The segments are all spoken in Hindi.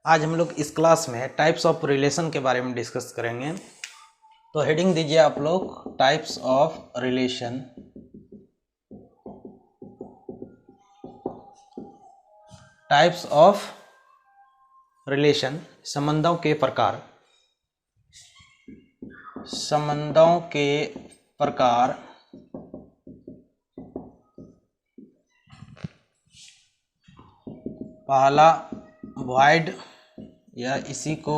आज हम लोग इस क्लास में टाइप्स ऑफ रिलेशन के बारे में डिस्कस करेंगे। तो हेडिंग दीजिए आप लोग, types of relation. Types of relation, संबंधों के प्रकार। संबंधों के प्रकार। पहला वॉइड या इसी को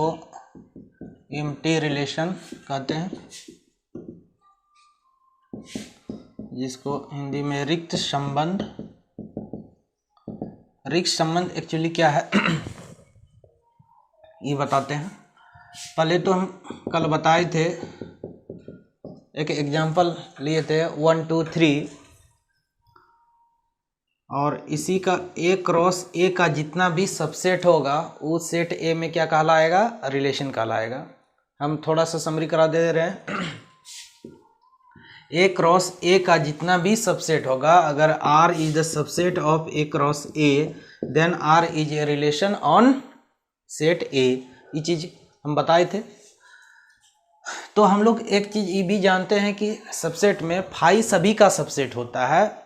एम्प्टी रिलेशन कहते हैं, जिसको हिंदी में रिक्त संबंध। रिक्त संबंध एक्चुअली क्या है ये बताते हैं। पहले तो हम कल बताए थे, एक एग्जांपल लिए थे 1 2 3, और इसी का ए क्रॉस ए का जितना भी सबसेट होगा वो सेट ए में क्या कहलाएगा? रिलेशन कहलाएगा। हम थोड़ा सा समरी करा दे रहे हैं। ए क्रॉस ए का जितना भी सबसेट होगा, अगर R is the subset of A cross A, then R is A relation on set A. ये चीज हम बताए थे। तो हम लोग एक चीज ये भी जानते हैं कि सबसेट में फाई सभी का सबसेट होता है।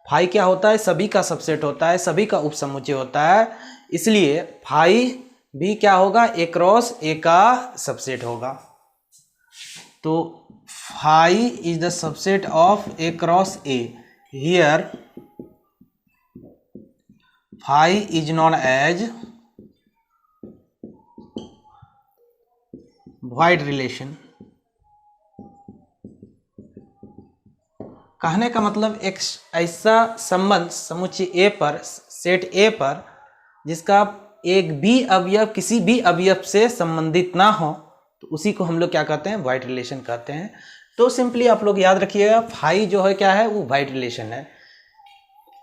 फाई क्या होता है? सभी का सबसेट होता है, सभी का उपसमुच्चय होता है। इसलिए फाई भी क्या होगा? ए क्रॉस ए का सबसेट होगा। तो phi is the subset of A cross A. Here phi is known as void relation. कहने का मतलब एक ऐसा संबंध समुच्चय ए पर, सेट ए पर, जिसका एक भी अवयव किसी भी अवयव से संबंधित ना हो, तो उसी को हम लोग क्या कहते हैं? वॉइड रिलेशन कहते हैं। तो सिंपली आप लोग याद रखिएगा, फाई जो है क्या है? वो वॉइड रिलेशन है।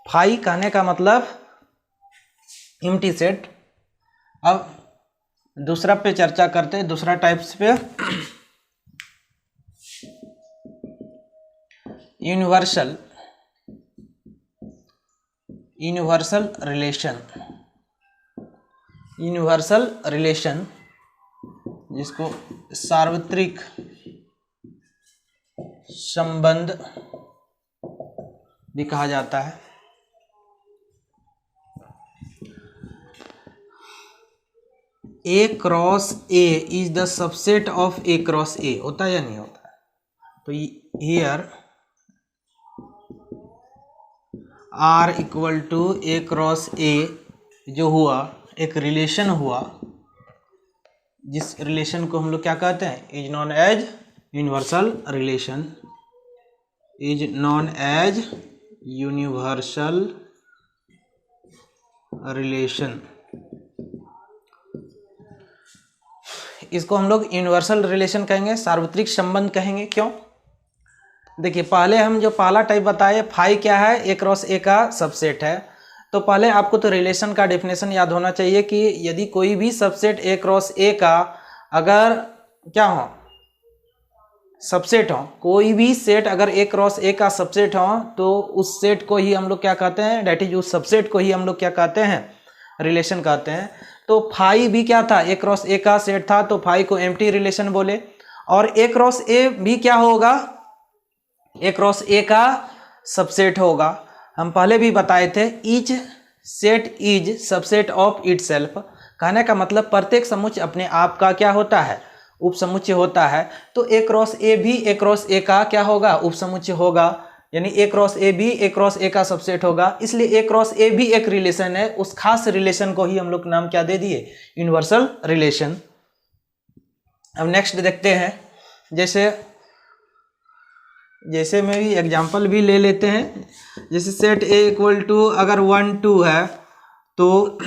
फाई कहने का मतलब एम्प्टी सेट। अब दूसरा पे चर्चा करते हैं, दूसरा टाइप्स पे। Universal relation. यूनिवर्सल रिलेशन, जिसको सार्वत्रिक संबंध भी कहा जाता है। A cross A is the subset of A cross A. होता है या नहीं होता है? तो here R equal to A cross A जो हुआ, एक रिलेशन हुआ, जिस रिलेशन को हम लोग क्या कहते हैं? Is known as universal relation. Is known as universal relation. इसको हम लोग यूनिवर्सल रिलेशन कहेंगे, सार्वत्रिक संबंध कहेंगे। क्यों? देखिए, पहले हम जो पहला टाइप बताए, फाई क्या है? ए क्रॉस ए का सबसेट है। तो पहले आपको तो रिलेशन का डेफिनेशन याद होना चाहिए कि यदि कोई भी सबसेट ए क्रॉस ए का अगर क्या हो? सबसेट हो। कोई भी सेट अगर ए क्रॉस ए का सबसेट हो, तो उस सेट को ही हम लोग क्या कहते हैं? डेट इज उस सबसेट को ही हम लोग क्या कहते हैं? रिलेशन कहते हैं। तो फाई भी क्या था? ए क्रॉस ए का सेट था, तो फाई को एम्प्टी रिलेशन बोले। और ए क्रॉस ए भी क्या होगा? ए क्रॉस ए का सबसेट होगा। हम पहले भी बताए थे, each set is subset of itself. कहने का मतलब प्रत्येक समुच्चय अपने आप का क्या होता है? उपसमुच्चय होता है। तो ए क्रॉस ए भी ए क्रॉस ए का क्या होगा? उपसमुच्चय होगा। यानी ए क्रॉस ए भी ए क्रॉस ए का सबसेट होगा। इसलिए ए क्रॉस ए भी एक रिलेशन है। उस खास रिलेशन को ही हम लोग नाम क्या दे दिए? Universal relation. अब नेक्स्ट देखते हैं। जैसे में भी एग्जाम्पल भी ले लेते हैं। जैसे सेट ए इक्वल टू अगर 1 2 है, तो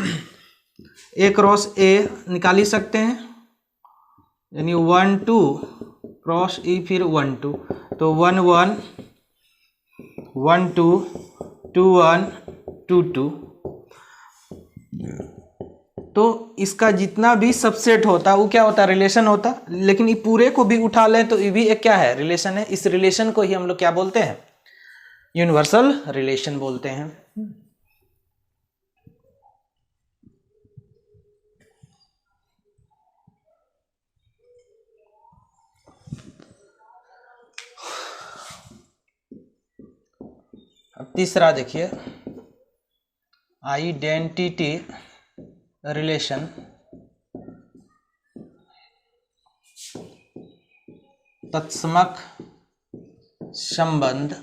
ए क्रॉस ए निकाल ही सकते हैं। यानी 1 2 क्रॉस ई, फिर 1 2, तो 1 1 1 2 2 1 2 2। तो इसका जितना भी सबसेट होता है वो क्या होता है? रिलेशन होता। लेकिन ये पूरे को भी उठा लें तो ये भी एक क्या है? रिलेशन है। इस रिलेशन को ही हम लोग क्या बोलते हैं? यूनिवर्सल रिलेशन बोलते हैं। अब तीसरा देखिए, आइडेंटिटी रिलेशन तत्समक संबंध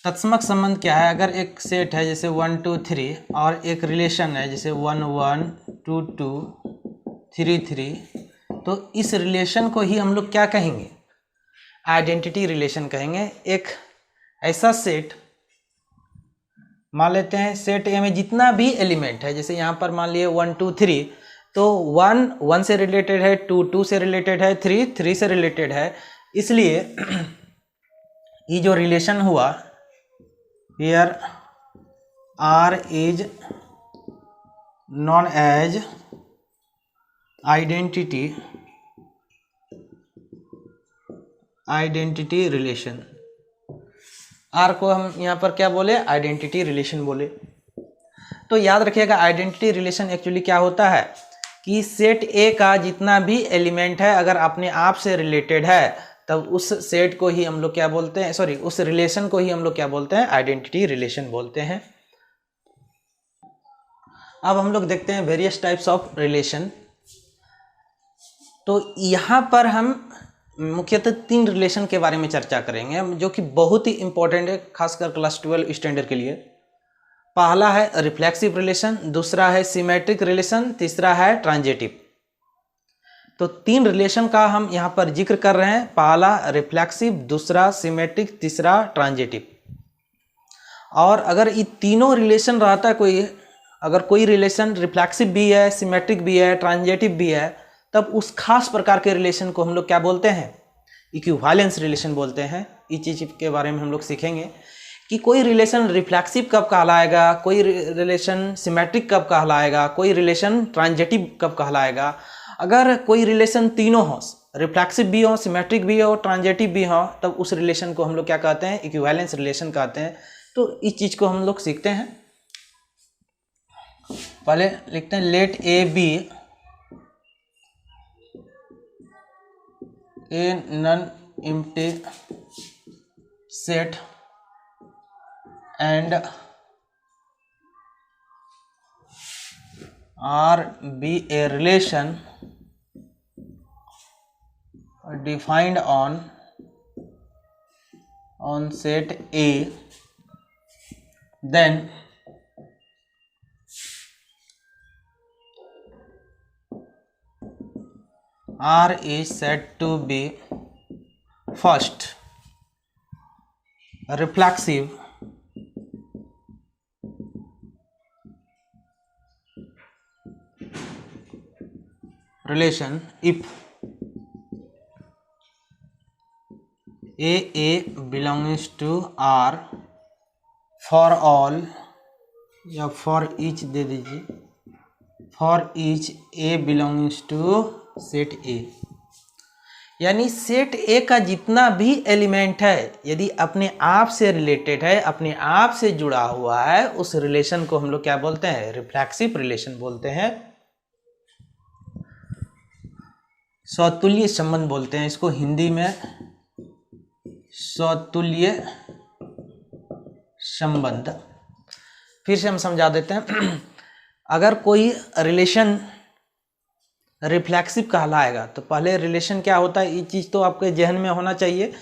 तत्समक संबंध क्या है? अगर एक सेट है जैसे 1 2 3 और एक रिलेशन है जैसे 1 1 2 2 3 3, तो इस रिलेशन को ही हम लोग क्या कहेंगे? आइडेंटिटी रिलेशन कहेंगे। एक ऐसा सेट मान लेते हैं, सेट ए में जितना भी एलिमेंट है, जैसे यहाँ पर मान लिए 1 2 3, तो 1 1 से रिलेटेड है, 2 2 से रिलेटेड है, 3 3 से रिलेटेड है। इसलिए ये जो रिलेशन हुआ, here R is known as identity relation. R को हम यहाँ पर क्या बोले? आइडेंटिटी रिलेशन बोले। तो याद रखिएगा, आइडेंटिटी रिलेशन एक्चुअली क्या होता है कि सेट ए का जितना भी एलिमेंट है अगर अपने आप से रिलेटेड है, तब उस सेट को ही हम लोग क्या बोलते हैं, सॉरी, उस रिलेशन को ही हम लोग क्या बोलते हैं? आइडेंटिटी रिलेशन बोलते हैं। अब हम लोग देखते हैं वेरियस टाइप्स ऑफ रिलेशन। तो यहाँ पर हम मुख्यतः 3 रिलेशन के बारे में चर्चा करेंगे जो कि बहुत ही इंपॉर्टेंट है, खासकर क्लास 12 स्टैंडर्ड के लिए। पहला है रिफ्लेक्सिव रिलेशन, दूसरा है सिमेट्रिक रिलेशन, तीसरा है ट्रांजिटिव। तो 3 रिलेशन का हम यहाँ पर जिक्र कर रहे हैं। पहला रिफ्लेक्सिव, दूसरा सिमेट्रिक, तीसरा ट्रांजिटिव। और अगर ये तीनों रिलेशन रहता है, अगर कोई रिलेशन रिफ्लेक्सिव भी है, सिमेट्रिक भी है, ट्रांजिटिव भी है, तब उस खास प्रकार के रिलेशन को हम लोग क्या बोलते हैं? इक्विवेलेंस रिलेशन बोलते हैं। इस चीज के बारे में हम लोग सीखेंगे कि कोई रिलेशन रिफ्लेक्सिव कब कहलाएगा, कोई रिलेशन सिमेट्रिक कब कहलाएगा, कोई रिलेशन ट्रांजिटिव कब कहलाएगा। अगर कोई रिलेशन तीनों हो, रिफ्लेक्सिव भी हो, सिमेट्रिक भी हो, ट्रांजिटिव भी हो, तब उस रिलेशन को हम लोग क्या कहते हैं? इक्विवेलेंस रिलेशन कहते हैं। तो इस चीज को हम लोग सीखते हैं। पहले लिखते हैं, let A be a non empty set and R be a relation defined on set A, then R is said to be first reflexive relation if A belongs to R for all, या for each दे दीजिए, for each A belongs to set A। यानी सेट ए का जितना भी एलिमेंट है यदि अपने आप से रिलेटेड है, अपने आप से जुड़ा हुआ है, उस रिलेशन को हम लोग क्या बोलते हैं? रिफ्लेक्सिव रिलेशन बोलते हैं। सौतुल्य संबंध बोलते हैं इसको, हिंदी में सौतुल्य संबंध। फिर से हम समझा देते हैं। अगर कोई रिलेशन रिफ्लेक्सिव कहलाएगा तो पहले रिलेशन क्या होता है, ये चीज़ तो आपके जहन में होना चाहिए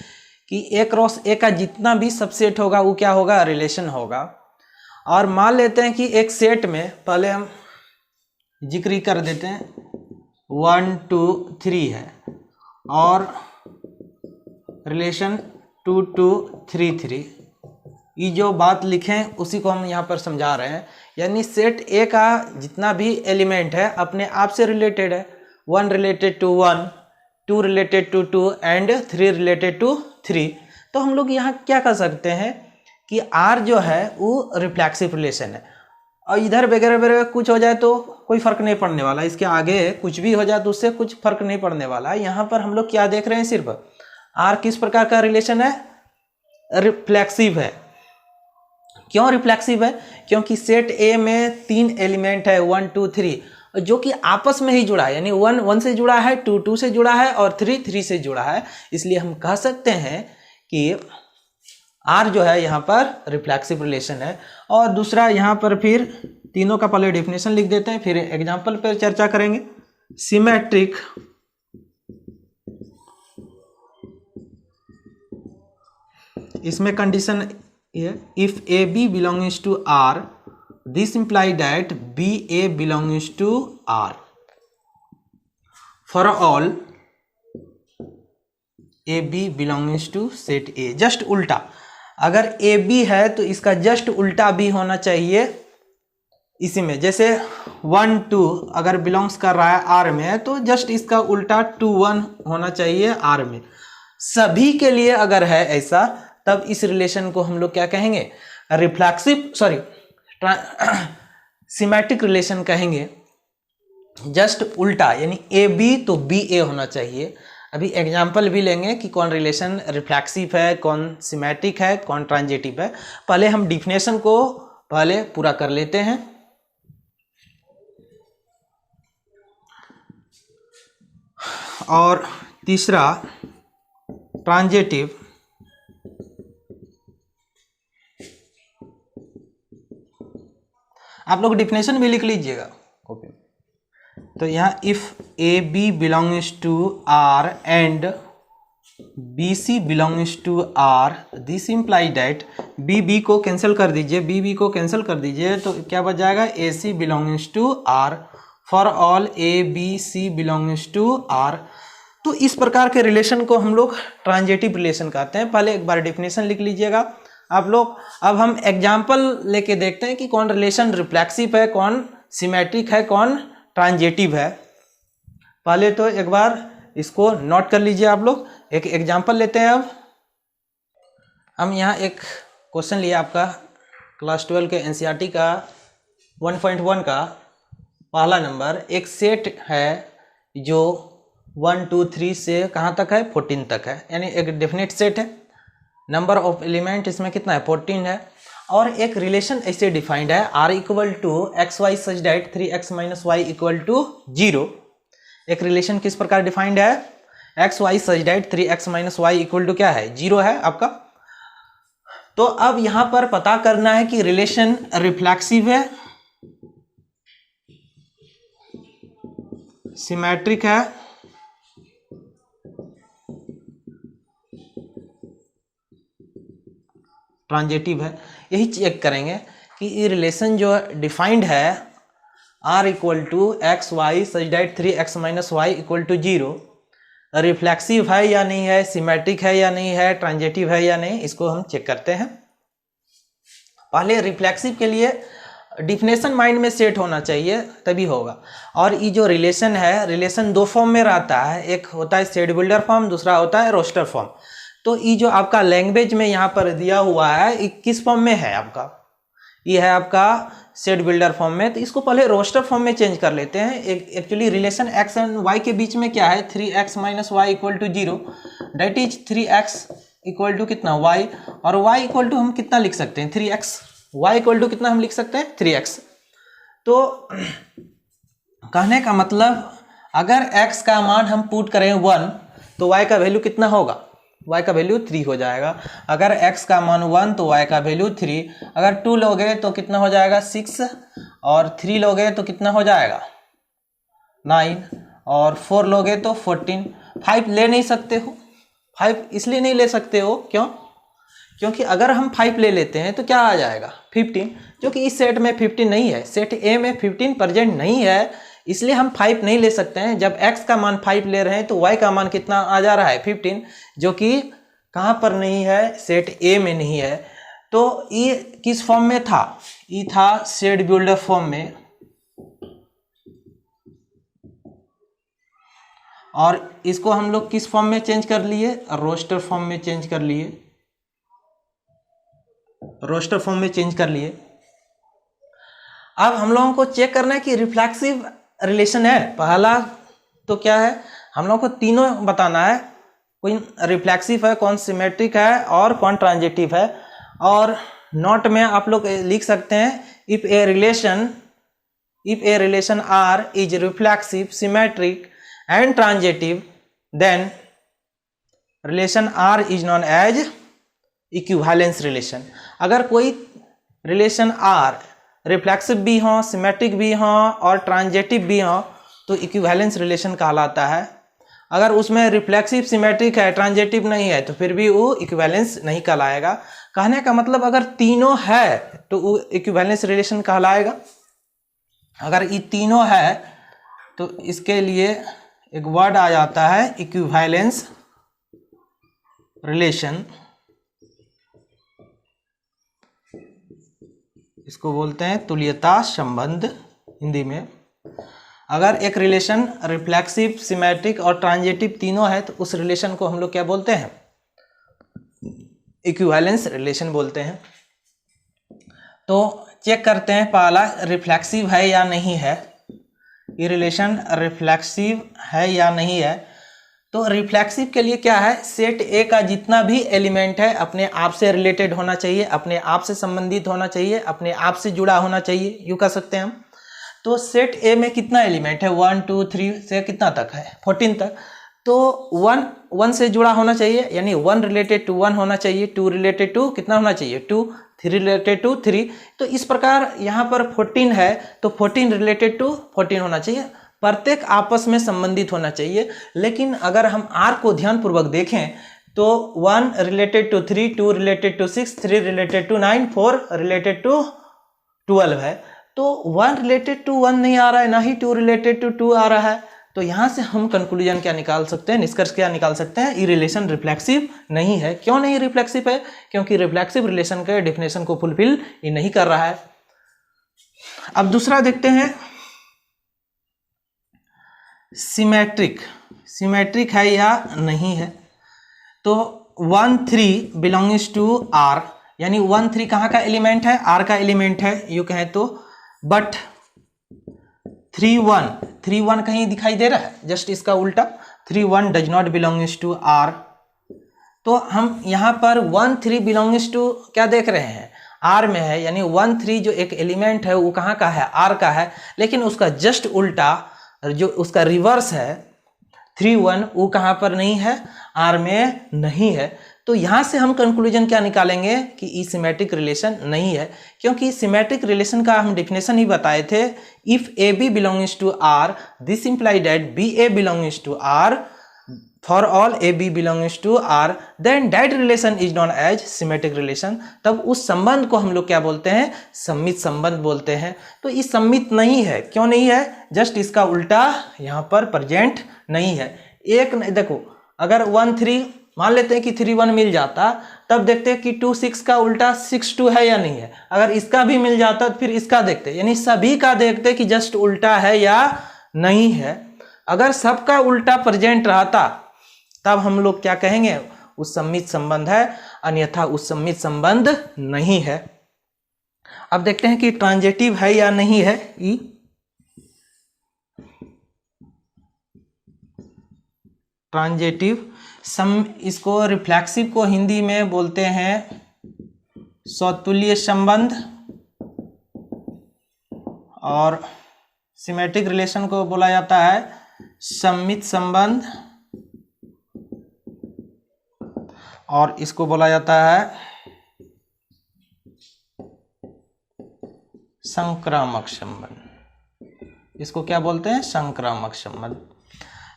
कि ए क्रॉस ए का जितना भी सबसेट होगा वो क्या होगा? रिलेशन होगा। और मान लेते हैं कि एक सेट में, पहले हम जिक्र कर देते हैं, 1 2 3 है और रिलेशन 2 2 3 3। ये जो बात लिखें उसी को हम यहाँ पर समझा रहे हैं। यानी सेट ए का जितना भी एलिमेंट है अपने आप से रिलेटेड है। 1 related to 1, 2 related to 2 and 3 related to 3। तो हम लोग यहाँ क्या कर सकते हैं कि R जो है वो रिफ्लेक्सिव रिलेशन है, और इधर वगैरह वगैरह कुछ हो जाए तो कोई फर्क नहीं पड़ने वाला, इसके आगे कुछ भी हो जाए तो उससे कुछ फर्क नहीं पड़ने वाला। यहाँ पर हम लोग क्या देख रहे हैं, सिर्फ R किस प्रकार का रिलेशन है? रिफ्लेक्सिव है। क्यों रिफ्लेक्सिव है? क्योंकि सेट ए में 3 एलिमेंट है, 1 2 3, जो कि आपस में ही जुड़ा है, यानी 1 1 से जुड़ा है, 2 2 से जुड़ा है और 3 3 से जुड़ा है। इसलिए हम कह सकते हैं कि R जो है यहाँ पर रिफ्लेक्सिव रिलेशन है। और दूसरा यहाँ पर फिर तीनों का पहले डेफिनेशन लिख देते हैं, फिर एग्जाम्पल पर चर्चा करेंगे। सिमेट्रिक इसमें कंडीशन ये, if A B belongs to R this imply that B A belongs to R for all A B belongs to set A. Just उल्टा, अगर ए बी है तो इसका जस्ट उल्टा भी होना चाहिए इसी में। जैसे 1 2 अगर बिलोंग्स कर रहा है आर में तो जस्ट इसका उल्टा 2 1 होना चाहिए आर में। सभी के लिए अगर है ऐसा तब इस रिलेशन को हम लोग क्या कहेंगे, रिफ्लेक्सिव सिमेट्रिक रिलेशन कहेंगे। जस्ट उल्टा यानी ए बी तो बी ए होना चाहिए। अभी एग्जाम्पल भी लेंगे कि कौन रिलेशन रिफ्लेक्सिव है, कौन सिमेट्रिक है, कौन ट्रांजिटिव है। पहले हम डिफिनेशन को पहले पूरा कर लेते हैं। और तीसरा ट्रांजिटिव, आप लोग डिफिनेशन भी लिख लीजिएगा कॉपी में। तो यहाँ if A B belongs to R and B C belongs to R this imply that, B B को कैंसिल कर दीजिए, बी बी को कैंसिल कर दीजिए तो क्या बच जाएगा, A C belongs to R for all A B C belongs to R. तो इस प्रकार के रिलेशन को हम लोग ट्रांजिटिव रिलेशन कहते हैं। पहले एक बार डेफिनेशन लिख लीजिएगा आप लोग। अब हम एग्जाम्पल लेके देखते हैं कि कौन रिलेशन रिफ्लेक्सिव है, कौन सिमेट्रिक है, कौन ट्रांजिटिव है। पहले तो एक बार इसको नोट कर लीजिए आप लोग। एक एग्जाम्पल लेते हैं। अब हम यहाँ एक क्वेश्चन लिया आपका क्लास 12 के एनसीईआरटी का 1.1 का पहला नंबर। एक सेट है जो 1 2 3 से कहाँ तक है, 14 तक है, यानी एक डेफिनेट सेट है। नंबर ऑफ एलिमेंट इसमें कितना है, 14 है। और एक रिलेशन ऐसे डिफाइंड है, R equal to X Y such that 3x minus Y equal to 0। एक रिलेशन किस प्रकार डिफाइंड है, x Y such that 3x minus Y equal to क्या है, 0 है आपका। तो अब यहां पर पता करना है कि रिलेशन रिफ्लेक्सिव है, सिमेट्रिक है, ट्रांजिटिव है। यही चेक करेंगे कि ये रिलेशन जो डिफाइंड है R equal to X Y such that 3x minus Y equal to 0 reflexive है या नहीं है, सिमेट्रिक है या नहीं है, ट्रांजिटिव है या नहीं, इसको हम चेक करते हैं। पहले रिफ्लेक्सिव के लिए डिफिनेशन माइंड में सेट होना चाहिए तभी होगा। और ये जो रिलेशन है, रिलेशन दो फॉर्म में रहता है, एक होता है सेट बिल्डर फॉर्म, दूसरा होता है रोस्टर फॉर्म। तो ये जो आपका लैंग्वेज में यहाँ पर दिया हुआ है ये किस फॉर्म में है आपका, ये है आपका सेट बिल्डर फॉर्म में। तो इसको पहले रोस्टर फॉर्म में चेंज कर लेते हैं। Actually relation x and y के बीच में क्या है, 3x minus Y equal to 0 that is 3x equal to कितना y, और y इक्वल टू हम कितना लिख सकते हैं, 3x। y इक्वल टू कितना हम लिख सकते हैं, 3x। तो कहने का मतलब अगर x का मान हम पुट करें 1 तो y का वैल्यू कितना होगा, y का वैल्यू 3 हो जाएगा। अगर x का मान 1 तो y का वैल्यू 3। अगर 2 लोगे तो कितना हो जाएगा, 6, और 3 लोगे तो कितना हो जाएगा, 9, और 4 लोगे तो 14। 5 ले नहीं सकते हो, 5 इसलिए नहीं ले सकते हो क्यों, क्योंकि अगर हम 5 ले लेते हैं तो क्या आ जाएगा, 15, जो कि इस सेट में 15 नहीं है, सेट ए में 15 प्रेजेंट नहीं है, इसलिए हम 5 नहीं ले सकते हैं। जब x का मान 5 ले रहे हैं तो y का मान कितना आ जा रहा है, 15, जो कि कहाँ पर नहीं है, सेट ए में नहीं है। तो ये किस फॉर्म में था, ये था सेट बिल्डर फॉर्म में, और इसको हम लोग किस फॉर्म में चेंज कर लिए, रोस्टर फॉर्म में चेंज कर लिए, रोस्टर फॉर्म में चेंज कर लिए। अब हम लोगों को चेक करना है कि रिफ्लेक्सिव रिलेशन है। पहला तो क्या है, हम लोगों को तीनों बताना है, कौन रिफ्लेक्सिव है, कौन सिमेट्रिक है और कौन ट्रांजिटिव है। और नोट में आप लोग लिख सकते हैं, if a relation If a relation R is reflexive, symmetric and transitive, then relation R is known as equivalence relation. अगर कोई रिलेशन R रिफ्लेक्सिव भी हो, सिमेट्रिक भी हो और ट्रांजिटिव भी हो तो इक्विवेलेंस रिलेशन कहलाता है. अगर उसमें रिफ्लेक्सिव, सिमेट्रिक है, ट्रांजिटिव नहीं है तो फिर भी वो इक्विवेलेंस नहीं कहलाएगा. कहने का मतलब अगर तीनों है तो वो इक्विवेलेंस रिलेशन कहलाएगा. अगर ये तीनों है तो इसके लिए एक वर्ड आ जाता है इक्विवेलेंस रिलेशन. इसको बोलते हैं तुल्यता संबंध हिंदी में. अगर एक रिलेशन रिफ्लेक्सिव, सिमेट्रिक और ट्रांजिटिव तीनों है तो उस रिलेशन को हम लोग क्या बोलते हैं? इक्विवेलेंस रिलेशन बोलते हैं. तो चेक करते हैं पहला रिफ्लेक्सिव है या नहीं है. ये रिलेशन रिफ्लेक्सिव है या नहीं है. तो रिफ्लेक्सिव के लिए क्या है? सेट ए का जितना भी एलिमेंट है अपने आप से रिलेटेड होना चाहिए, अपने आप से संबंधित होना चाहिए, अपने आप से जुड़ा होना चाहिए, यूँ कह सकते हैं हम. तो सेट ए में कितना एलिमेंट है? 1 2 3 से कितना तक है? 14 तक. तो 1 से जुड़ा होना चाहिए, यानी 1 रिलेटेड टू 1 होना चाहिए, 2 रिलेटेड टू कितना होना चाहिए? 2, 3 रिलेटेड टू 3. तो इस प्रकार यहाँ पर 14 है तो 14 रिलेटेड टू 14 होना चाहिए. प्रत्येक आपस में संबंधित होना चाहिए. लेकिन अगर हम R को ध्यानपूर्वक देखें तो 1 related to 3, 2 related to 6, 3 related to 9, 4 related to 12 है. तो 1 रिलेटेड टू 1 नहीं आ रहा है, ना ही 2 रिलेटेड टू 2 आ रहा है. तो यहाँ से हम कंक्लूजन क्या निकाल सकते हैं, निष्कर्ष क्या निकाल सकते हैं? ये रिलेशन रिफ्लेक्सिव नहीं है. क्यों नहीं रिफ्लेक्सिव है? क्योंकि रिफ्लेक्सिव रिलेशन के डेफिनेशन को फुलफिल ये नहीं कर रहा है. अब दूसरा देखते हैं सिमेट्रिक. सिमेट्रिक है या नहीं है. तो 1 3 बिलोंग्स टू R, यानी 1 3 कहाँ का एलिमेंट है? R का एलिमेंट है यूँ कहें तो. बट 3 1 कहीं दिखाई दे रहा है? जस्ट इसका उल्टा 3 1 does not belongs to R. तो हम यहाँ पर 1 3 बिलोंग्स टू क्या देख रहे हैं? R में है, यानी 1 3 जो एक एलिमेंट है वो कहाँ का है? R का है. लेकिन उसका जस्ट उल्टा जो उसका रिवर्स है 3 1 वो कहाँ पर नहीं है? R में नहीं है. तो यहाँ से हम कंक्लूजन क्या निकालेंगे कि ये सिमेट्रिक रिलेशन नहीं है. क्योंकि सिमेट्रिक रिलेशन का हम डेफिनेशन ही बताए थे. If A B belongs to R, this imply that B A belongs to R. For all A B belongs to R, then that relation is known as symmetric relation. तब उस संबंध को हम लोग क्या बोलते हैं? सम्मित संबंध बोलते हैं. तो ये सम्मित नहीं है. क्यों नहीं है? जस्ट इसका उल्टा यहाँ पर प्रेजेंट नहीं है. एक देखो, अगर 1 3 मान लेते हैं कि 3 1 मिल जाता, तब देखते हैं कि 2 6 का उल्टा 6 2 है या नहीं है. अगर इसका भी मिल जाता तो फिर इसका देखते, यानी सभी का देखते कि जस्ट उल्टा है या नहीं है. अगर सबका उल्टा प्रेजेंट रहता तब हम लोग क्या कहेंगे? उस सम्मित संबंध है, अन्यथा उस सम्मित संबंध नहीं है. अब देखते हैं कि ट्रांजिटिव है या नहीं है. ट्रांजिटिव इसको रिफ्लेक्सिव को हिंदी में बोलते हैं स्वतुल्य संबंध, और सिमेट्रिक रिलेशन को बोला जाता है सम्मित संबंध, और इसको बोला जाता है संक्रामक संबंध. इसको क्या बोलते हैं? संक्रामक संबंध.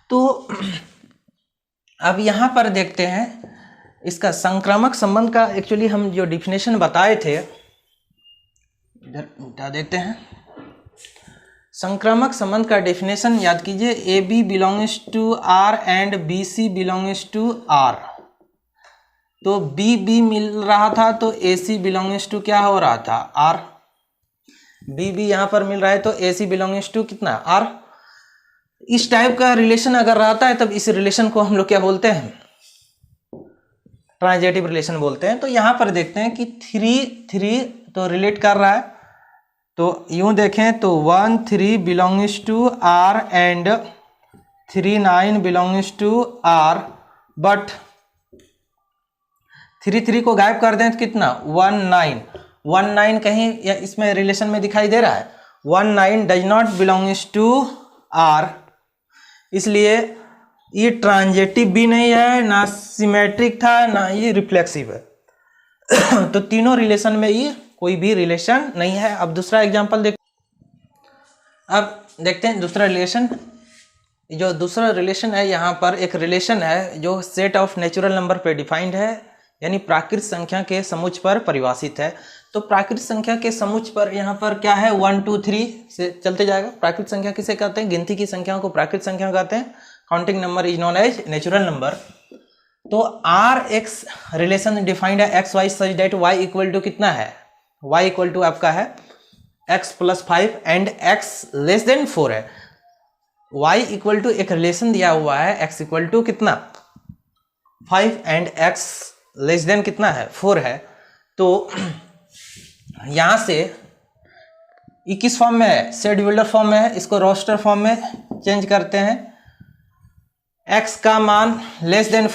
तो अब यहाँ पर देखते हैं इसका संक्रामक संबंध का एक्चुअली हम जो डिफिनेशन बताए थे, इधर उल्टा देते हैं. संक्रामक संबंध का डेफिनेशन याद कीजिए. A B belongs to R and B C belongs to R. तो बी बी मिल रहा था तो ए सी बिलोंग्स टू क्या हो रहा था? R. बी बी यहाँ पर मिल रहा है तो ए सी बिलोंग्स टू कितना? R. इस टाइप का रिलेशन अगर रहता है तब इस रिलेशन को हम लोग क्या बोलते हैं? ट्रांजिटिव रिलेशन बोलते हैं. तो यहाँ पर देखते हैं कि 3 3 तो रिलेट कर रहा है. तो यूं देखें तो 1 3 belongs to R and 3 9 belongs to R. But 3 3 को गायब कर दें तो कितना? 1 9 कहीं या इसमें रिलेशन में दिखाई दे रहा है? 19 does not belongs to R, इसलिए ये ट्रांजेटिव भी नहीं है, ना सिमेट्रिक था, ना ये रिफ्लेक्सिव है। तो तीनों रिलेशन में ये कोई भी रिलेशन नहीं है। अब दूसरा एग्जांपल अब देखते हैं दूसरा रिलेशन। जो दूसरा रिलेशन है, यहाँ पर एक रिलेशन है जो सेट ऑफ नेचुरल नंबर पे डिफाइंड है, यानी प्राकृत संख्या के समुच्चय पर परिभाषित है। तो प्राकृत संख्या के समुच्चय पर यहाँ पर क्या है, 1 2 3 से चलते जाएगा। प्राकृत संख्या किसे कहते हैं? गिनती की संख्याओं को प्राकृत संख्या कहते हैं। Counting number is known as natural number. तो आर एक्स रिलेशन डिफाइंड है x Y such that y equal to कितना है, वाई इक्वल टू आपका है x + 5 and x less than 4 है। y इक्वल टू एक रिलेशन दिया हुआ है, x इक्वल टू कितना 5 एंड x लेस देन कितना है 4 है। तो यहां से ये किस फॉर्म में है, सेट बिल्डर फॉर्म में है, इसको रोस्टर फॉर्म में चेंज करते हैं। x का मान less than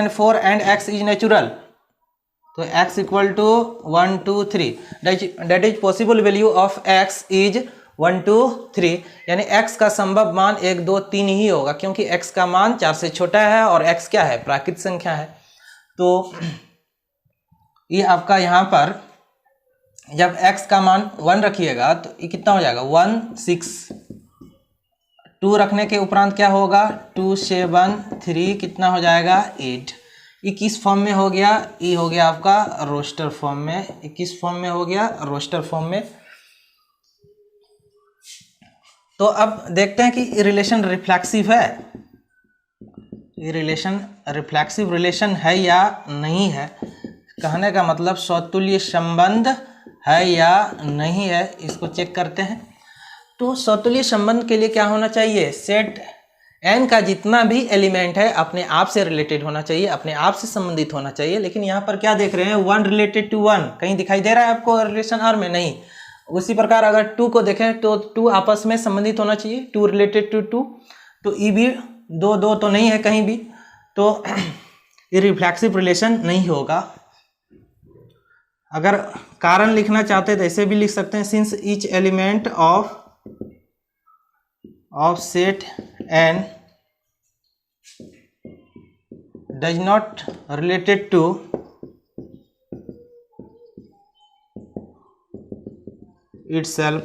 4 and x is natural, तो x equal to 1 2 3 that is possible value of x is 1 2 3, यानी x का संभव मान 1 2 3 ही होगा, क्योंकि x का मान 4 से छोटा है और x क्या है, प्राकृत संख्या है। तो ये आपका यहाँ पर जब x का मान 1 रखिएगा तो ये कितना हो जाएगा 1 6, 2 रखने के उपरांत क्या होगा 2 7 3 कितना हो जाएगा 8। ये किस फॉर्म में हो गया, ये हो गया आपका रोस्टर फॉर्म में। ये किस फॉर्म में हो गया, रोस्टर फॉर्म में। तो अब देखते हैं कि रिलेशन रिफ्लेक्सिव है, ये रिलेशन रिफ्लेक्सिव रिलेशन है या नहीं है। कहने का मतलब स्वतुल्य संबंध है या नहीं है, इसको चेक करते हैं। तो स्वतुल्य संबंध के लिए क्या होना चाहिए, सेट n का जितना भी एलिमेंट है अपने आप से रिलेटेड होना चाहिए, अपने आप से संबंधित होना चाहिए। लेकिन यहाँ पर क्या देख रहे हैं, 1 रिलेटेड टू 1, कहीं दिखाई दे रहा है आपको रिलेशन आर में? नहीं। उसी प्रकार अगर 2 को देखें तो 2 आपस में संबंधित होना चाहिए, 2 रिलेटेड टू 2, तो ये भी 2 2 तो नहीं है कहीं भी, तो ये रिफ्लेक्सिव रिलेशन नहीं होगा। अगर कारण लिखना चाहते हैं तो ऐसे भी लिख सकते हैं, since each element of set n does not related to itself,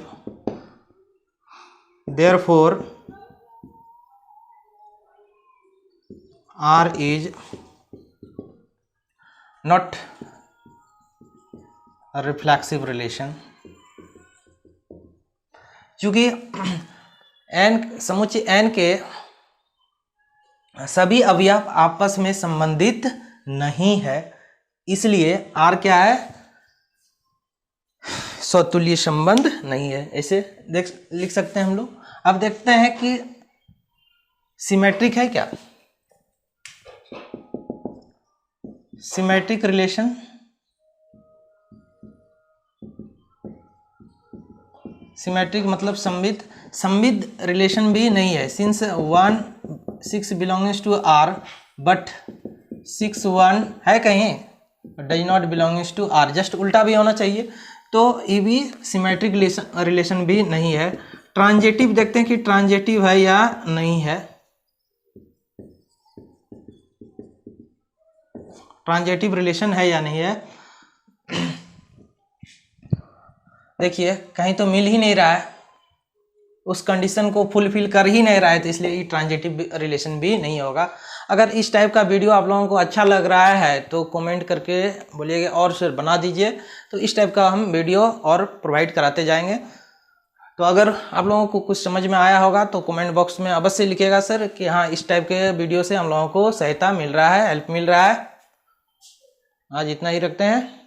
therefore R is not a reflexive relation। चूंकि n समुच्चय n के सभी अवयव आपस में संबंधित नहीं है, इसलिए R क्या है, स्वतुल्य संबंध नहीं है। ऐसे लिख सकते हैं हम लोग। अब देखते हैं कि सिमेट्रिक है क्या, सिमेट्रिक रिलेशन। सिमेट्रिक मतलब संविद रिलेशन भी नहीं है, since 1 6 belongings to R but 6 1 है कहीं, does not belongings to R, just उल्टा भी होना चाहिए। तो ये भी सिमेट्रिक रिलेशन भी नहीं है। ट्रांजेटिव देखते हैं कि ट्रांजेटिव है या नहीं है। ट्रांजेटिव रिलेशन है या नहीं है, देखिए कहीं तो मिल ही नहीं रहा है, उस कंडीशन को फुलफिल कर ही नहीं रहा है, तो इसलिए ये ट्रांजेटिव रिलेशन भी नहीं होगा। अगर इस टाइप का वीडियो आप लोगों को अच्छा लग रहा है तो कमेंट करके बोलिएगा और फिर बना दीजिए, तो इस टाइप का हम वीडियो और प्रोवाइड कराते जाएंगे। तो अगर आप लोगों को कुछ समझ में आया होगा तो कमेंट बॉक्स में अवश्य लिखिएगा सर कि हाँ इस टाइप के वीडियो से हम लोगों को सहायता मिल रहा है, हेल्प मिल रहा है। आज इतना ही रखते हैं।